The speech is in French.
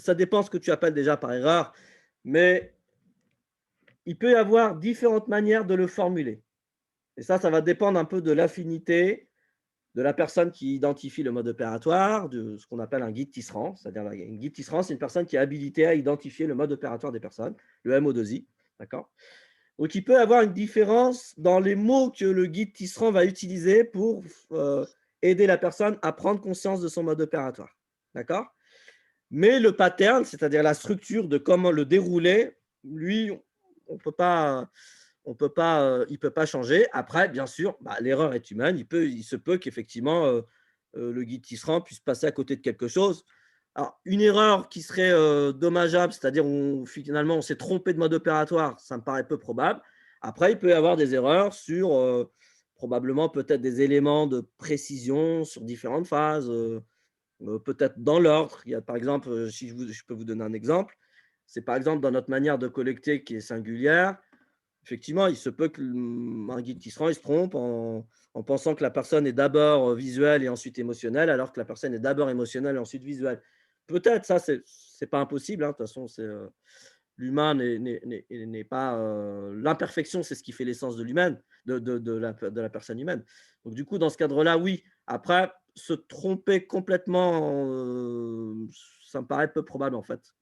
ça dépend ce que tu appelles déjà par erreur, mais il peut y avoir différentes manières de le formuler. Et ça va dépendre un peu de l'affinité de la personne qui identifie le mode opératoire, de ce qu'on appelle un guide tisserand. C'est-à-dire, un guide tisserand, c'est une personne qui est habilitée à identifier le mode opératoire des personnes, le MO2I, d'accord? Donc, il peut y avoir une différence dans les mots que le guide tisserand va utiliser pour aider la personne à prendre conscience de son mode opératoire, d'accord? Mais le pattern, c'est-à-dire la structure de comment le dérouler, lui, on peut pas, il peut pas changer. Après, bien sûr, bah, l'erreur est humaine. Il se peut qu'effectivement, le guide tisserand puisse passer à côté de quelque chose. Alors, une erreur qui serait dommageable, c'est-à-dire finalement on s'est trompé de mode opératoire, ça me paraît peu probable. Après, il peut y avoir des erreurs sur probablement peut-être des éléments de précision sur différentes phases. Peut-être dans l'ordre. Il y a par exemple, si je peux vous donner un exemple, c'est par exemple dans notre manière de collecter qui est singulière. Effectivement, il se peut que un guide tisserand, il se trompe en pensant que la personne est d'abord visuelle et ensuite émotionnelle, alors que la personne est d'abord émotionnelle et ensuite visuelle. Peut-être, ça, c'est pas impossible, hein, de toute façon, l'humain n'est pas, l'imperfection, c'est ce qui fait l'essence de l'humaine, de la personne humaine. Donc du coup, dans ce cadre-là, oui. Après, se tromper complètement, ça me paraît peu probable, en fait.